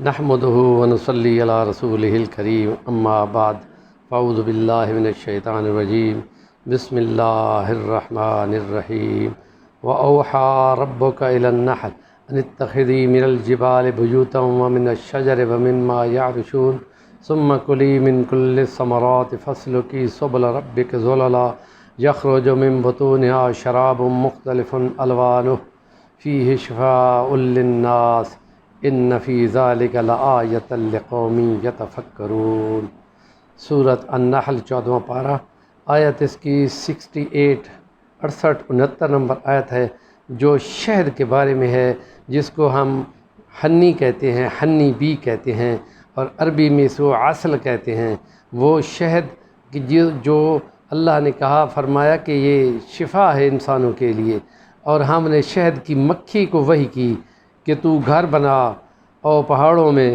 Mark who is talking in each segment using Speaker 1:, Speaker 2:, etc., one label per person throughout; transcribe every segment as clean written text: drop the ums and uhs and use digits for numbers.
Speaker 1: نحمده ونصلي على رسوله الكريم اما بعد فاعوذ باللہ من الشیطان الرجیم بسم اللہ الرحمن الرحیم وأوحى ربك إلى النحل أن اتخذي من الجبال بيوتا ومن الشجر ومما يعرشون ثم كلي من كل الثمرات فاسلكي سبل ربك ذللا يخرج من بطونها شراب مختلف ألوانه فيه شفاء للناس ان فی ذلک لآیۃ لقوم یتفکرون۔ سورۃ النحل 14واں پارہ، آیت اس کی 68 69 نمبر آیت ہے، جو شہد کے بارے میں ہے، جس کو ہم ہنی کہتے ہیں، ہنی بی کہتے ہیں، اور عربی میں اس کو عسل کہتے ہیں۔ وہ شہد کی جو اللہ نے کہا فرمایا کہ یہ شفا ہے انسانوں کے لیے، اور ہم نے شہد کی مکھی کو وحی کی کہ تو گھر بنا اور پہاڑوں میں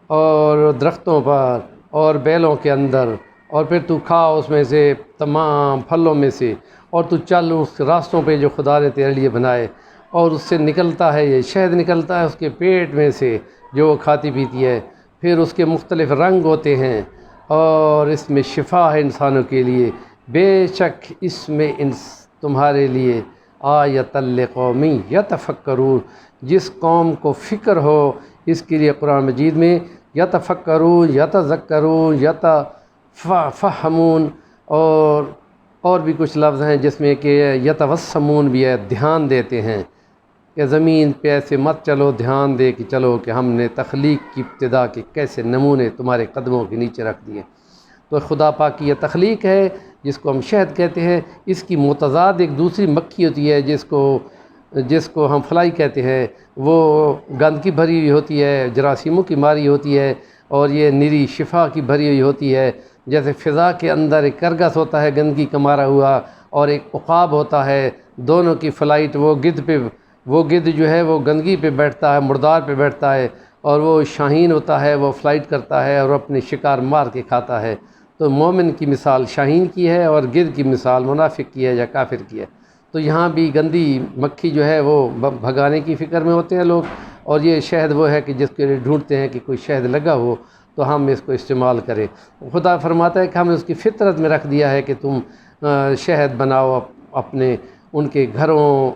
Speaker 1: اور درختوں پر اور بیلوں کے اندر، اور پھر تو کھا اس میں سے تمام پھلوں میں سے، اور تو چل اس راستوں پہ جو خدا نے تیرے لیے بنائے، اور اس سے نکلتا ہے یہ شہد نکلتا ہے اس کے پیٹ میں سے جو وہ کھاتی پیتی ہے، پھر اس کے مختلف رنگ ہوتے ہیں، اور اس میں شفا ہے انسانوں کے لیے۔ بے شک اس میں تمہارے لیے آیۃ لقوم یتفکرون، جس قوم کو فکر ہو اس کے لیے قرآن مجید میں یتفکرون، یتذکرون، یتفہمون، اور بھی کچھ لفظ ہیں جس میں کہ یتوسمون بھی ہے، دھیان دیتے ہیں کہ زمین پہ ایسے مت چلو، دھیان دے کہ چلو کہ ہم نے تخلیق کی ابتدا کے کیسے نمونے تمہارے قدموں کے نیچے رکھ دیے۔ تو خدا پاک کی یہ تخلیق ہے جس کو ہم شہد کہتے ہیں، اس کی متضاد ایک دوسری مکھی ہوتی ہے جس کو ہم فلائی کہتے ہیں، وہ گندگی بھری ہوئی ہوتی ہے، جراثیموں کی ماری ہوتی ہے، اور یہ نری شفا کی بھری ہوئی ہوتی ہے۔ جیسے فضا کے اندر ایک کرگس ہوتا ہے گندگی کا مارا ہوا، اور ایک عقاب ہوتا ہے، دونوں کی فلائٹ، وہ گدھ جو ہے وہ گندگی پہ بیٹھتا ہے، مردار پہ بیٹھتا ہے، اور وہ شاہین ہوتا ہے، وہ فلائٹ کرتا ہے اور اپنے شکار مار کے کھاتا ہے۔ تو مومن کی مثال شاہین کی ہے، اور گدھ کی مثال منافق کی ہے یا کافر کی ہے۔ تو یہاں بھی گندی مکھی جو ہے وہ بھگانے کی فکر میں ہوتے ہیں لوگ، اور یہ شہد وہ ہے کہ جس کے لیے ڈھونڈتے ہیں کہ کوئی شہد لگا ہو تو ہم اس کو استعمال کریں۔ خدا فرماتا ہے کہ ہم نے اس کی فطرت میں رکھ دیا ہے کہ تم شہد بناؤ اپنے ان کے گھروں،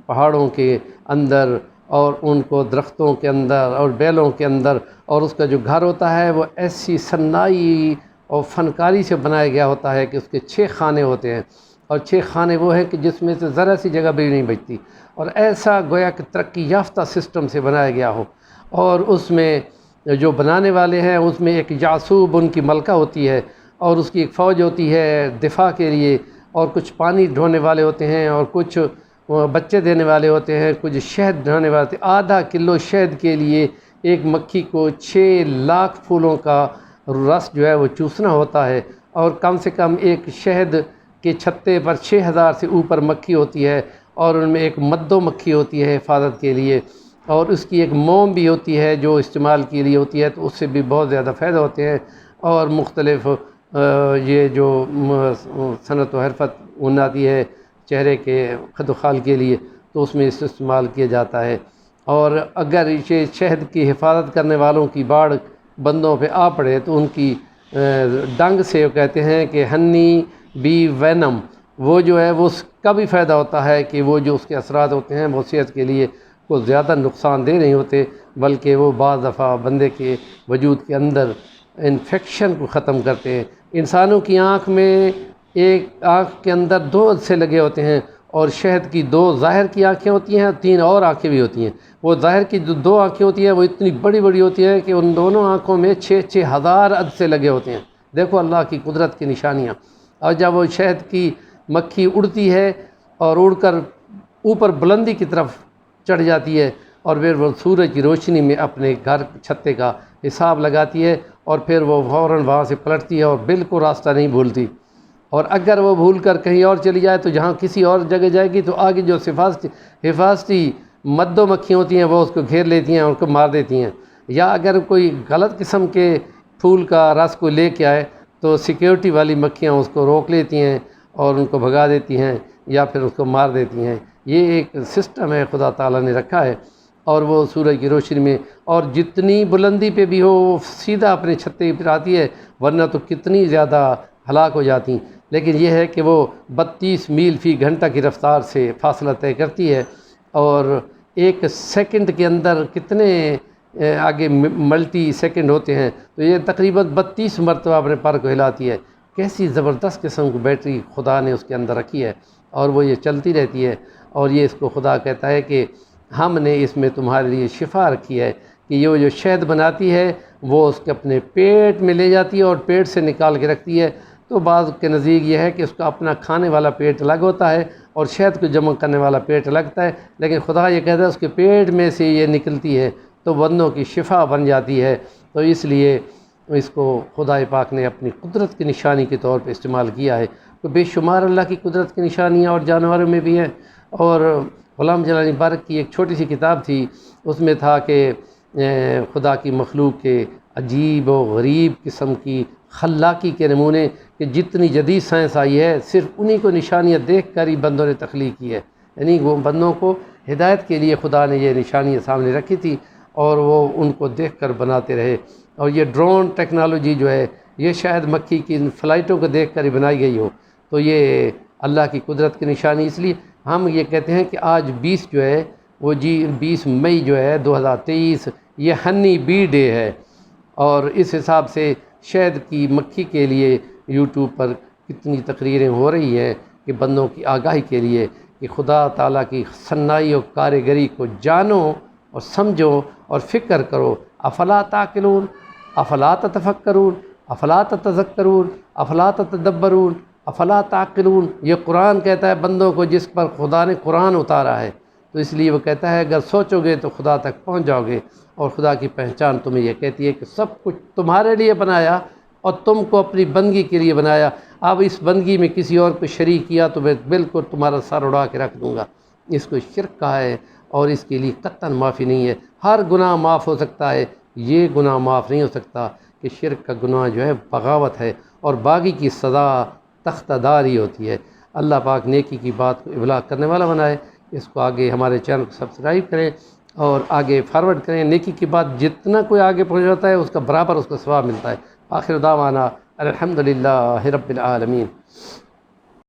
Speaker 1: پہاڑوں کے اندر، اور ان کو درختوں کے اندر اور بیلوں کے اندر، اور اس کا جو گھر ہوتا ہے وہ ایسی صنائی اور فنکاری سے بنایا گیا ہوتا ہے کہ اس کے 6 خانے ہوتے ہیں، اور 6 خانے وہ ہیں کہ جس میں سے ذرا سی جگہ بھی نہیں بچتی، اور ایسا گویا کہ ترقی یافتہ سسٹم سے بنایا گیا ہو۔ اور اس میں جو بنانے والے ہیں اس میں ایک یعصوب ان کی ملکہ ہوتی ہے، اور اس کی ایک فوج ہوتی ہے دفاع کے لیے، اور کچھ پانی ڈھونے والے ہوتے ہیں، اور کچھ بچے دینے والے ہوتے ہیں، کچھ شہد ڈھونے والے ہوتے ہیں۔ آدھا کلو شہد کے لیے ایک مکھی کو 6 لاکھ پھولوں کا رس جو ہے وہ چوسنا ہوتا ہے، اور کم سے کم ایک شہد کے چھتے پر 6000 سے اوپر مکھی ہوتی ہے، اور ان میں ایک مدو مکھی ہوتی ہے حفاظت کے لیے، اور اس کی ایک موم بھی ہوتی ہے جو استعمال کے لیے ہوتی ہے، تو اس سے بھی بہت زیادہ فائدہ ہوتے ہیں۔ اور مختلف یہ جو صنعت و حرفت آتی ہے چہرے کے خد و خال کے لیے، تو اس میں اس استعمال کیا جاتا ہے۔ اور اگر یہ شہد کی حفاظت کرنے والوں کی باڑ بندوں پہ آ پڑے تو ان کی ڈنگ سے وہ کہتے ہیں کہ ہنی بی وینم، وہ جو ہے وہ اس کا بھی فائدہ ہوتا ہے کہ وہ جو اس کے اثرات ہوتے ہیں وہ صحت کے لیے کوئی زیادہ نقصان دہ نہیں ہوتے، بلکہ وہ بعض دفعہ بندے کے وجود کے اندر انفیکشن کو ختم کرتے ہیں۔ انسانوں کی آنکھ میں ایک آنکھ کے اندر 2 عدسے لگے ہوتے ہیں، اور شہد کی 2 ظاہر کی آنکھیں ہوتی ہیں، 3 اور آنکھیں بھی ہوتی ہیں۔ وہ ظاہر کی جو 2 آنکھیں ہوتی ہیں وہ اتنی بڑی بڑی ہوتی ہیں کہ ان دونوں آنکھوں میں 6 ہزار عدسے لگے ہوتے ہیں۔ دیکھو اللہ کی قدرت کی نشانیاں۔ اور جب وہ شہد کی مکھی اڑتی ہے اور اڑ کر اوپر بلندی کی طرف چڑھ جاتی ہے، اور پھر وہ سورج کی روشنی میں اپنے گھر چھتے کا حساب لگاتی ہے، اور پھر وہ فوراً وہاں سے پلٹتی ہے اور بالکل راستہ نہیں بھولتی۔ اور اگر وہ بھول کر کہیں اور چلی جائے تو جہاں کسی اور جگہ جائے گی تو آگے جو حفاظتی مدو مکھی ہوتی ہیں وہ اس کو گھیر لیتی ہیں، ان کو مار دیتی ہیں۔ یا اگر کوئی غلط قسم کے پھول کا رس کو لے کے آئے تو سیکیورٹی والی مکھیاں اس کو روک لیتی ہیں اور ان کو بھگا دیتی ہیں، یا پھر اس کو مار دیتی ہیں۔ یہ ایک سسٹم ہے خدا تعالیٰ نے رکھا ہے۔ اور وہ سورج کی روشنی میں، اور جتنی بلندی پہ بھی ہو وہ سیدھا اپنے چھتے پر آتی ہے، ورنہ تو کتنی زیادہ ہلاک ہو جاتی، لیکن یہ ہے کہ وہ 32 میل فی گھنٹہ کی رفتار سے فاصلہ طے کرتی ہے، اور ایک سیکنڈ کے اندر کتنے آگے ملٹی سیکنڈ ہوتے ہیں، تو یہ تقریباً 32 مرتبہ اپنے پر کو ہلاتی ہے۔ کیسی زبردست قسم کی بیٹری خدا نے اس کے اندر رکھی ہے، اور وہ یہ چلتی رہتی ہے، اور یہ اس کو خدا کہتا ہے کہ ہم نے اس میں تمہارے لیے شفا رکھی ہے، کہ یہ جو شہد بناتی ہے وہ اس کے اپنے پیٹ میں لے جاتی ہے اور پیٹ سے نکال کے رکھتی ہے۔ تو بعض کے نزدیک یہ ہے کہ اس کا اپنا کھانے والا پیٹ الگ ہوتا ہے اور شہد کو جمع کرنے والا پیٹ لگتا ہے، لیکن خدا یہ کہتا ہے اس کے پیٹ میں سے یہ نکلتی ہے تو بندوں کی شفا بن جاتی ہے۔ تو اس لیے اس کو خدا پاک نے اپنی قدرت کی نشانی کے طور پہ استعمال کیا ہے۔ تو بے شمار اللہ کی قدرت کی نشانیاں اور جانوروں میں بھی ہیں، اور غلام جیلانی بارک کی ایک چھوٹی سی کتاب تھی، اس میں تھا کہ خدا کی مخلوق کے عجیب و غریب قسم کی خلاقی کے نمونے، کہ جتنی جدید سائنس آئی ہے صرف انہی کو نشانیاں دیکھ کر ہی بندوں نے تخلیق کی ہے، یعنی وہ بندوں کو ہدایت کے لیے خدا نے یہ نشانیاں سامنے رکھی تھی اور وہ ان کو دیکھ کر بناتے رہے۔ اور یہ ڈرون ٹیکنالوجی جو ہے یہ شاید مکھی کی ان فلائٹوں کو دیکھ کر ہی بنائی گئی ہو، تو یہ اللہ کی قدرت کی نشانی۔ اس لیے ہم یہ کہتے ہیں کہ آج 20 جو ہے وہ 20 مئی جو ہے 2023 یہ ہنی بی ڈے ہے، اور اس حساب سے شہد کی مکھی کے لیے یوٹیوب پر کتنی تقریریں ہو رہی ہیں کہ بندوں کی آگاہی کے لیے کہ خدا تعالیٰ کی صنائی و کاریگری کو جانو اور سمجھو اور فکر کرو۔ افلا تعقلون، افلا تتفکرون، افلا تتذکرون، افلا تتدبرون، افلا تعقلون، یہ قرآن کہتا ہے بندوں کو جس پر خدا نے قرآن اتارا ہے، تو اس لیے وہ کہتا ہے اگر سوچو گے تو خدا تک پہنچ جاؤ گے۔ اور خدا کی پہچان تمہیں یہ کہتی ہے کہ سب کچھ تمہارے لیے بنایا اور تم کو اپنی بندگی کے لیے بنایا، اب اس بندگی میں کسی اور کو شریک کیا تو میں بالکل تمہارا سر اڑا کے رکھ دوں گا۔ اس کو شرک کہا ہے اور اس کے لیے قطعاً معافی نہیں ہے۔ ہر گناہ معاف ہو سکتا ہے، یہ گناہ معاف نہیں ہو سکتا کہ شرک کا گناہ جو ہے بغاوت ہے، اور باغی کی سزا تختہ داری ہوتی ہے۔ اللہ پاک نیکی کی بات کو ابلاغ کرنے والا بنائے۔ اس کو آگے ہمارے چینل کو سبسکرائب کریں اور آگے فارورڈ کریں۔ نیکی کی بات جتنا کوئی آگے پہنچاتا ہے اس کا برابر اس کو ثواب ملتا ہے۔ آخر دعوانا الحمدللہ رب العالمین۔